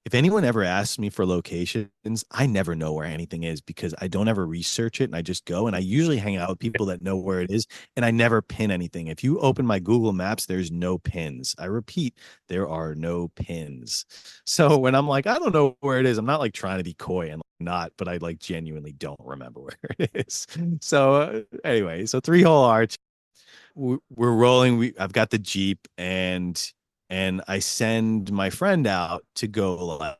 If anyone ever asks me for locations, I never know where anything is because I don't ever research it and I just go and I usually hang out with people that know where it is and I never pin anything. If you open my Google Maps, there's no pins. I repeat, there are no pins. So when I'm like, I don't know where it is, I'm not like trying to be coy and not, but I like genuinely don't remember where it is. So anyway, so Three Hole Arch, we're rolling. I've got the Jeep and I send my friend out to go like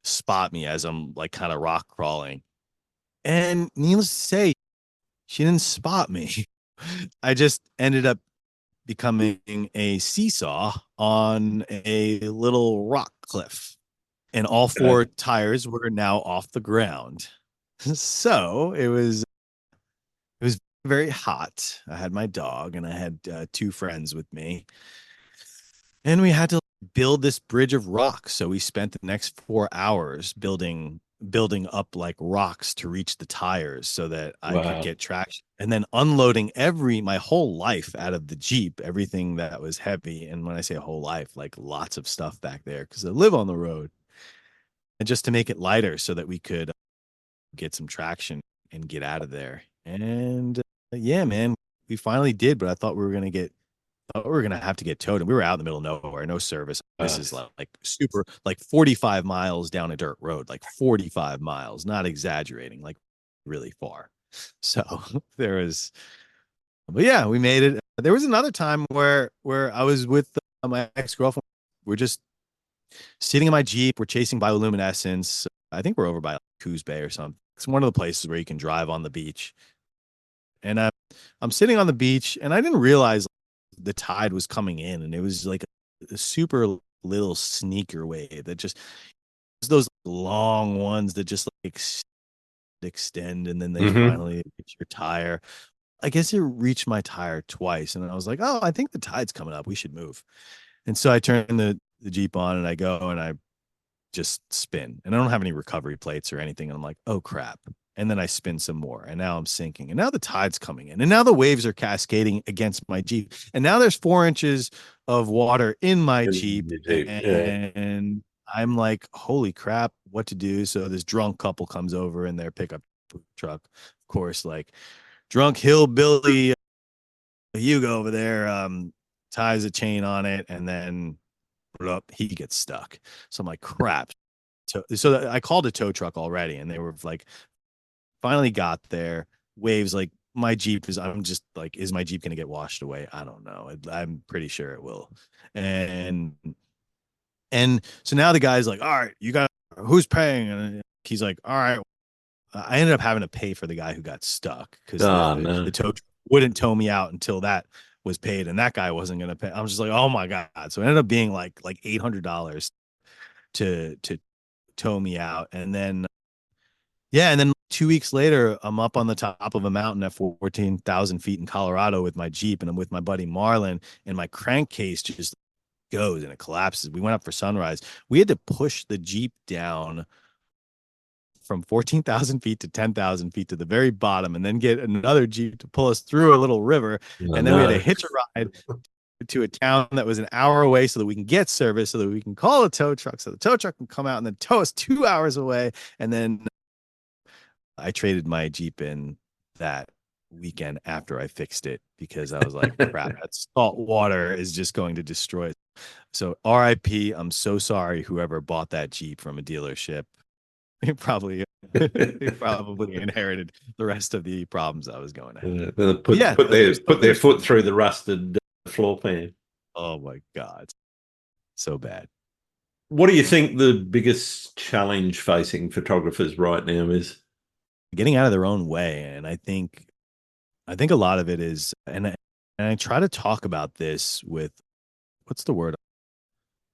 spot me as I'm like kind of rock crawling. And needless to say, she didn't spot me. I just ended up becoming a seesaw on a little rock cliff. And all four Okay. tires were now off the ground. So it was very hot. I had my dog and I had two friends with me, and we had to build this bridge of rocks. So we spent the next 4 hours building up like rocks to reach the tires so that I could Wow. get traction, and then unloading my whole life out of the Jeep, everything that was heavy. And when I say whole life, like lots of stuff back there because I live on the road, and just to make it lighter so that we could get some traction and get out of there. And yeah, man, we finally did, but I thought we were gonna have to get towed, and we were out in the middle of nowhere, no service. This is like super, like 45 miles down a dirt road, like 45 miles, not exaggerating, like really far. So there was, but yeah, we made it. There was another time where I was with my ex girlfriend. We're just sitting in my Jeep. We're chasing bioluminescence. I think we're over by like Coos Bay or something. It's one of the places where you can drive on the beach. And I'm sitting on the beach, and I didn't realize the tide was coming in, and it was like a super little sneaker wave that just those long ones that just like extend, and then they Mm-hmm. finally reach your tire. I guess it reached my tire twice, and I was like, "Oh, I think the tide's coming up. We should move." And so I turn the Jeep on, and I go, and I just spin, and I don't have any recovery plates or anything. And I'm like, oh crap. And then I spin some more, and now I'm sinking, and now the tide's coming in, and now the waves are cascading against my Jeep, and now there's 4 inches of water in my Jeep, Yeah. and I'm like, holy crap, what to do? So this drunk couple comes over in their pickup truck, of course, like drunk hillbilly Hugo over there, ties a chain on it, and then up, he gets stuck. So I'm like, crap. So I called a tow truck already, and they were like, finally got there. Waves like my Jeep is. I'm just like, is my Jeep gonna get washed away? I don't know. I'm pretty sure it will. And and so now the guy's like, all right, you got who's paying? And he's like, all right. I ended up having to pay for the guy who got stuck because Oh the no. tow truck wouldn't tow me out until that was paid, and that guy wasn't gonna pay. I was just like, oh my god. So it ended up being like $800 to tow me out. And then, yeah, and then 2 weeks later, I'm up on the top of a mountain at 14,000 feet in Colorado with my Jeep, and I'm with my buddy Marlon, and my crankcase just goes and it collapses. We went up for sunrise. We had to push the Jeep down from 14,000 feet to 10,000 feet to the very bottom, and then get another Jeep to pull us through a little river. Oh And then we had to no. hitch a ride to a town that was an hour away so that we can get service, so that we can call a tow truck, so the tow truck can come out and then tow us 2 hours away. And then I traded my Jeep in that weekend after I fixed it because I was like, crap, that salt water is just going to destroy it. So RIP, I'm so sorry whoever bought that Jeep from a dealership. They probably they probably inherited the rest of the problems I was going to have. They But put yeah, put their there's put their foot through the rusted floor pan. oh my God, so bad. What do you think the biggest challenge facing photographers right now is? Getting out of their own way. And I think a lot of it is, and I try to talk about this with what's the word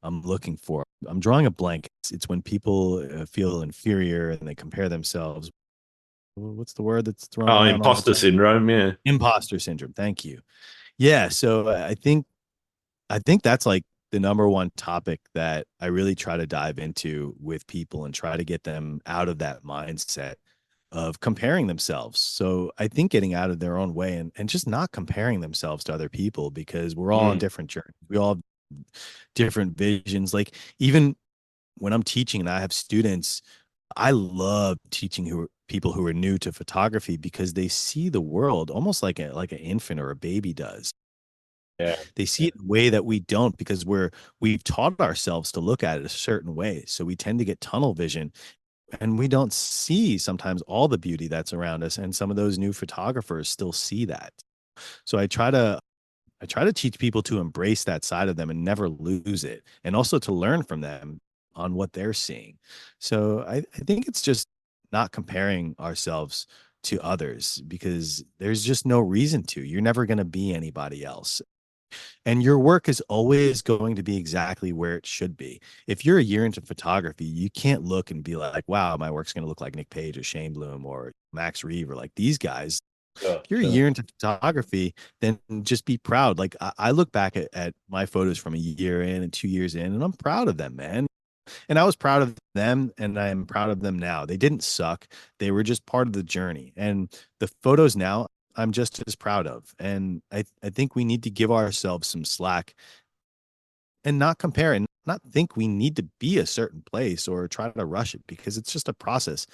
I'm looking for? I'm drawing a blank. It's when people feel inferior and they compare themselves. What's the word that's thrown Oh, around all the imposter time? syndrome. Yeah. Imposter syndrome. Thank you. Yeah. So I think that's like the number one topic that I really try to dive into with people and try to get them out of that mindset of comparing themselves. So I think getting out of their own way, and just not comparing themselves to other people, because we're all on Mm. different journeys. We all have different visions. Like even when I'm teaching and I have students, I love teaching people who are new to photography because they see the world almost like an infant or a baby does. Yeah. They see it in a way that we don't because we've taught ourselves to look at it a certain way. So we tend to get tunnel vision, and we don't see sometimes all the beauty that's around us. And some of those new photographers still see that. So I try to teach people to embrace that side of them and never lose it, and also to learn from them on what they're seeing. So I think it's just not comparing ourselves to others, because there's just no reason to. You're never going to be anybody else. And your work is always going to be exactly where it should be. If you're a year into photography, you can't look and be like, wow, my work's going to look like Nick Page or Shane Bloom or Max Reeve or like these guys. Sure, If you're a sure. year into photography, then just be proud. Like I look back at my photos from a year in and 2 years in, and I'm proud of them, man. And I was proud of them, and I'm proud of them now. They didn't suck. They were just part of the journey. And the photos now, I'm just as proud of. And I think we need to give ourselves some slack and not compare and not think we need to be a certain place or try to rush it, because it's just a process.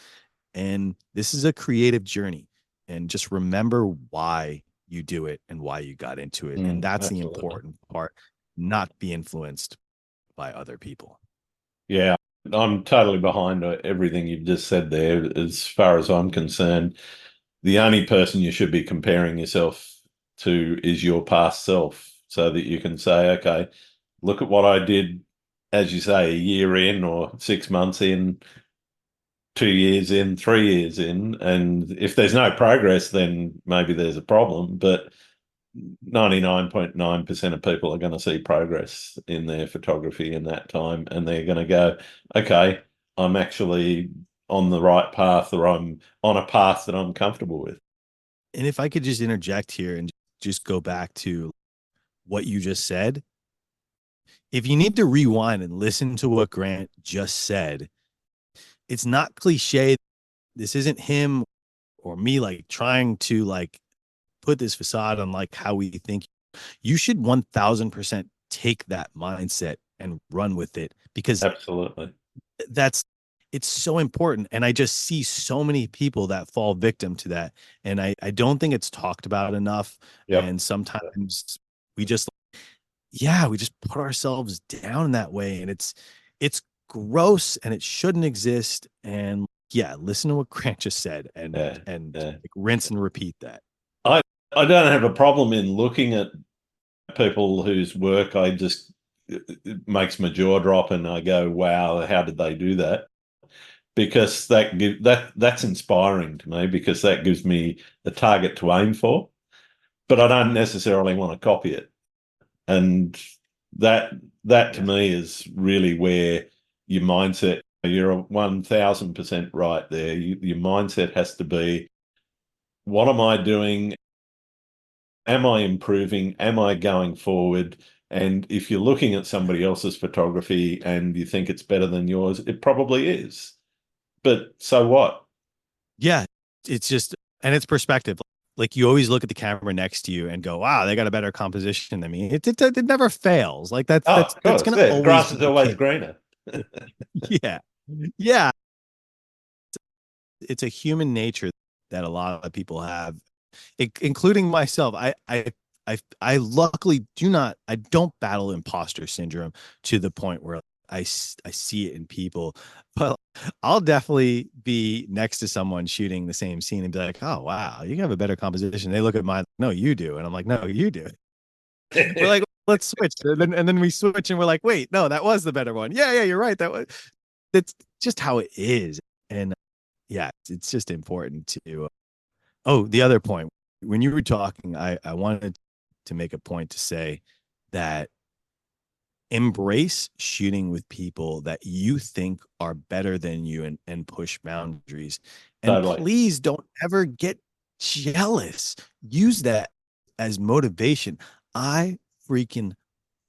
And this is a creative journey. And just remember why you do it and why you got into it. And that's the Absolutely. important part, not be influenced by other people. Yeah, I'm totally behind everything you've just said there. As far as I'm concerned, the only person you should be comparing yourself to is your past self, so that you can say, okay, look at what I did, as you say, a year in or 6 months in, 2 years in, 3 years in. And if there's no progress, then maybe there's a problem. But 99.9% of people are going to see progress in their photography in that time. And they're going to go, okay, I'm actually on the right path, or I'm on a path that I'm comfortable with. And if I could just interject here and just go back to what you just said, if you need to rewind and listen to what Grant just said, it's not cliche. This isn't him or me like trying to like put this facade on like how we think. You should 1000% take that mindset and run with it, because Absolutely. that's it's so important. And I just see so many people that fall victim to that. And I don't think it's talked about enough. Yep. And sometimes we just, yeah, we just put ourselves down in that way. And it's gross and it shouldn't exist. And yeah, listen to what Grant just said Yeah. and Yeah. like, rinse and repeat that. I I don't have a problem in looking at people whose work I just it makes my jaw drop, and I go, wow, how did they do that? Because that's inspiring to me, because that gives me a target to aim for, but I don't necessarily want to copy it. And that that to Yeah. me is really where your mindset, you're 1000% right there. Your mindset has to be, what am I doing? Am I improving? Am I going forward? And if you're looking at somebody else's photography and you think it's better than yours, it probably is. But so what? Yeah. It's just, and it's perspective. Like you always look at the camera next to you and go, wow, they got a better composition than me. It never fails. Like that's, Oh, that's, of that's course. going to Yeah, always grass be is the always case. greener. Yeah. Yeah. It's a human nature that a lot of people have, including myself. I luckily I don't battle imposter syndrome to the point where I see it in people, but I'll definitely be next to someone shooting the same scene and be like, oh, wow, you have a better composition. They look at mine, no, you do. And I'm like, no, you do. We're like, let's switch. And then we switch and we're like, wait, no, that was the better one. Yeah, yeah, you're right. That's just how it is. And yeah, it's just important to oh, the other point, when you were talking, I wanted to make a point to say that embrace shooting with people that you think are better than you and push boundaries. And Totally. please don't ever get jealous. Use that as motivation. I freaking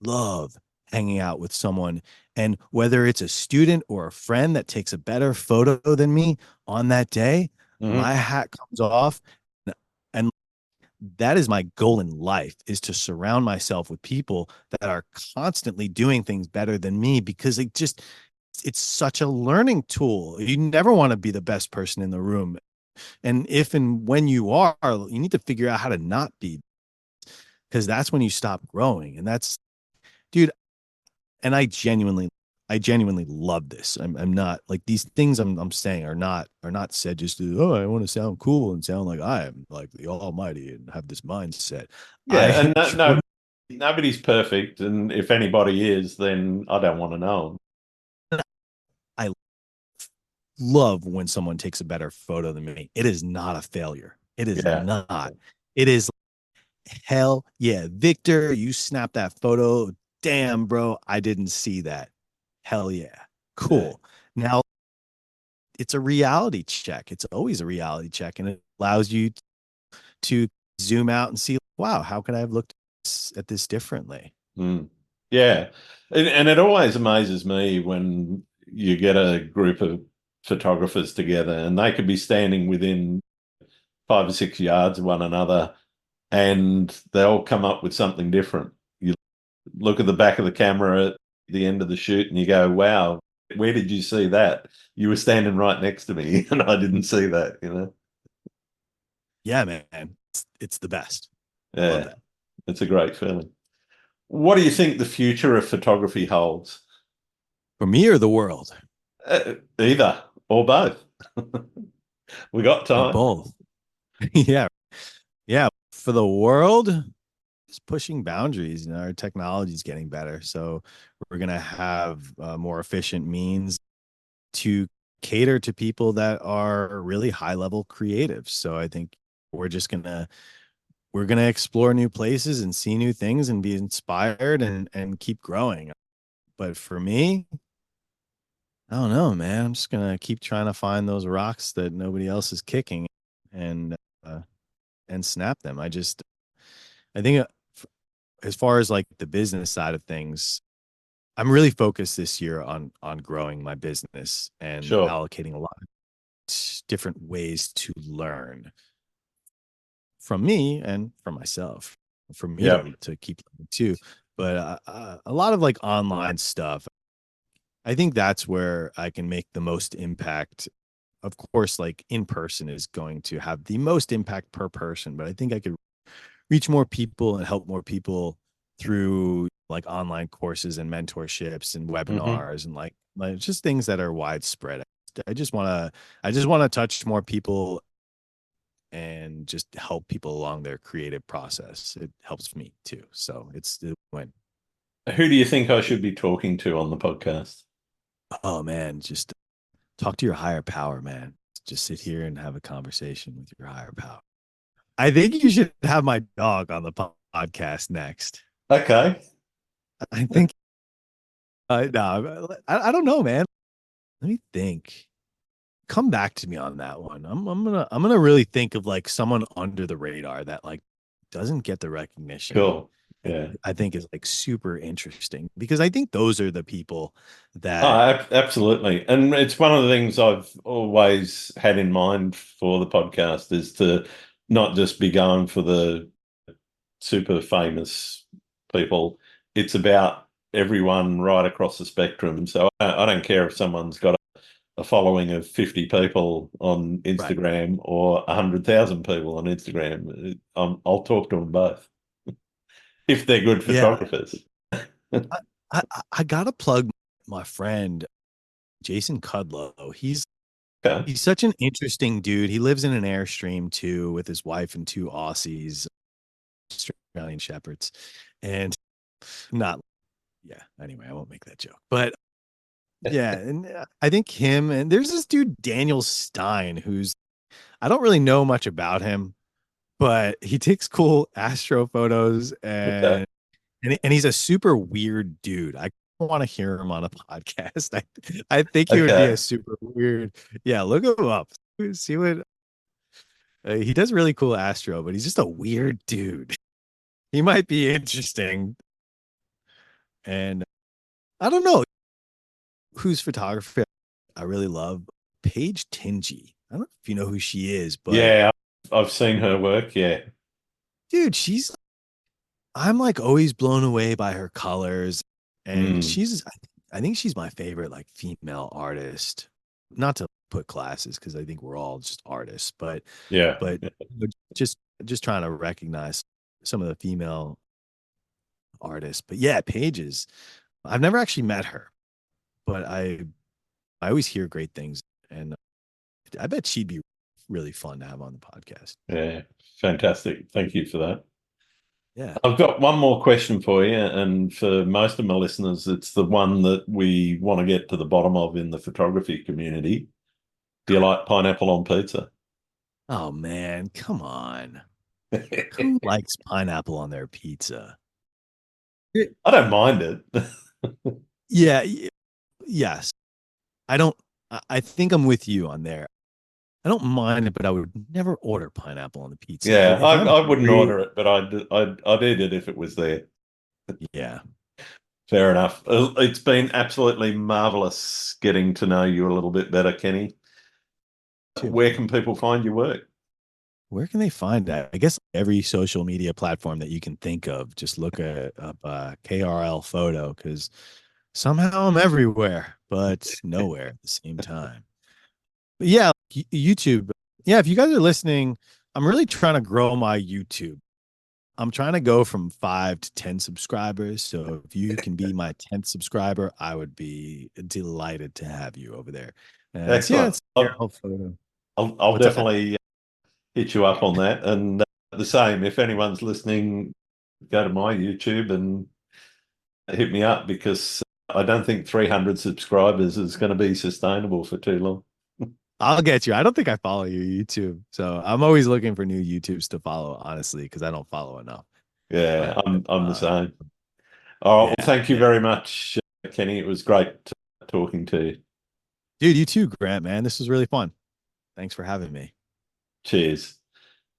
love hanging out with someone. And whether it's a student or a friend that takes a better photo than me on that day, Mhm. my hat comes off. And that is my goal in life, is to surround myself with people that are constantly doing things better than me, because it's such a learning tool. You never want to be the best person in the room. And if and when you are, you need to figure out how to not be, because that's when you stop growing. And that's, dude, and I genuinely love this. I'm not like, these things I'm saying are not said just to, oh, I want to sound cool and sound like I am like the almighty and have this mindset. Yeah, I and nobody's perfect, and if anybody is, then I don't want to know I love when someone takes a better photo than me. It is not a failure. It them. is Yeah, not. It is, hell yeah, Victor, you snapped that photo. Damn, bro, I didn't see that. Hell yeah. yeah, Cool. Now it's a reality check. It's always a reality check, and it allows you to zoom out and see, wow, how could I have looked at this differently? Mm. Yeah. And it always amazes me when you get a group of photographers together and they could be standing within 5 or 6 yards of one another and they'll come up with something different. You look at the back of the camera at the end of the shoot and you go, wow, where did you see that? You were standing right next to me and I didn't see that, you know? Yeah, man. It's the best. I love Yeah, that. it's a great feeling. What do you think the future of photography holds? For me or the world? Either or both. We got time. Both. Yeah. Yeah. For the world, just pushing boundaries. Our technology is getting better. So we're going to have more efficient means to cater to people that are really high level creatives. So I think we're just going to we're going to explore new places and see new things and be inspired and keep growing. But for me, I don't know, man. I'm just going to keep trying to find those rocks that nobody else is kicking and uh, and snap them. I think as far as like the business side of things, I'm really focused this year on growing my business and Sure. allocating a lot of different ways to learn from me and from myself, for me Yeah. to keep learning too. But a lot of like online stuff, I think that's where I can make the most impact. Of course, like in person is going to have the most impact per person, but I think I could reach more people and help more people through like online courses and mentorships and Hmm. webinars and like just things that are widespread. I just want to I just want to touch more people and just help people along their creative process. It helps me too. So it's a win. Who do you think I should be talking to on the podcast? Oh man, just talk to your higher power, man. Just sit here and have a conversation with your higher power. I think you should have my dog on the podcast next. Okay. I think no, I don't know, man. Let me think. Come back to me on that one. I'm gonna really think of like someone under the radar that like doesn't get the recognition. Cool. Yeah. I think is like super interesting because I think those are the people Oh, that absolutely. And it's one of the things I've always had in mind for the podcast is to not just be going for the super famous people. It's about everyone right across the spectrum. So I don't care if someone's got a following of 50 people on right. Instagram or 100,000 people on Instagram. I'll talk to them both if they're good Yeah, photographers. I, I gotta plug my friend Jason Cudlow. Okay. He's such an interesting dude. He lives in an Airstream too with his wife and two Aussies, Australian Shepherds, and not yeah. Anyway, I won't make that joke, but yeah, and I think him and there's this dude Daniel Stein who's I don't really know much about him, but he takes cool astro photos Okay. and he's a super weird dude. I want to hear him on a podcast. I think he would be a Okay. super weird. Yeah, look him up. See what he does really cool astro, but he's just a weird dude. He might be interesting. And I don't know whose photography I really love. Paige Tingy. I don't know if you know who she is, but Yeah, I've seen her work. Yeah. dude, I'm like always blown away by her colors. And Mm, I think she's my favorite like female artist. Not to put classes because I think we're all just artists, yeah. but just just trying to recognize some of the female artists. But yeah, Paige's. I've never actually met her, but I always hear great things, and I bet she'd be really fun to have on the podcast. Yeah. Fantastic. Thank you for that. Yeah. I've got one more question for you, and for most of my listeners, it's the one that we want to get to the bottom of in the photography community. Do you like pineapple on pizza? Oh man, come on. I Who likes pineapple on their pizza? don't mind it. Yeah, yes. I don't I think I'm with you on there. I don't mind it, but I would never order pineapple on the pizza. Yeah, If I'm I wouldn't hungry, order it, but I'd eat it if it was there. yeah. Fair enough. It's been absolutely marvelous getting to know you a little bit better, Kenny. Too. Where can people find your work? Where can they find that? I guess every social media platform that you can think of. Just look up KRL photo because somehow I'm everywhere, but nowhere at the same time. But yeah, YouTube. Yeah, if you guys are listening, I'm really trying to grow my YouTube. I'm trying to go from 5 to 10 subscribers. So if you can be my 10th subscriber, I would be delighted to have you over there. So yeah, Excellent. it's KRL photo. I'll What's that? definitely hit you up on that. And the same, if anyone's listening, go to my YouTube and hit me up because I don't think 300 subscribers is going to be sustainable for too long. I'll get you. I don't think I follow your YouTube. So I'm always looking for new YouTubes to follow, honestly, because I don't follow enough. Yeah, But I'm the same. Oh, well, yeah, thank you yeah. very much, Kenny. It was great talking to you. Dude, you too, Grant, man. This was really fun. Thanks for having me. Cheers.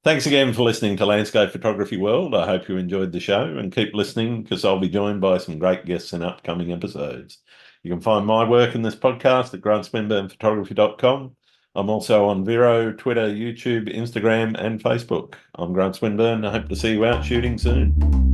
Thanks again for listening to Landscape Photography World. I hope you enjoyed the show and keep listening because I'll be joined by some great guests in upcoming episodes. You can find my work in this podcast at grantswinburnphotography.com. I'm also on Vero, Twitter, YouTube, Instagram, and Facebook. I'm Grant Swinburne. I hope to see you out shooting soon.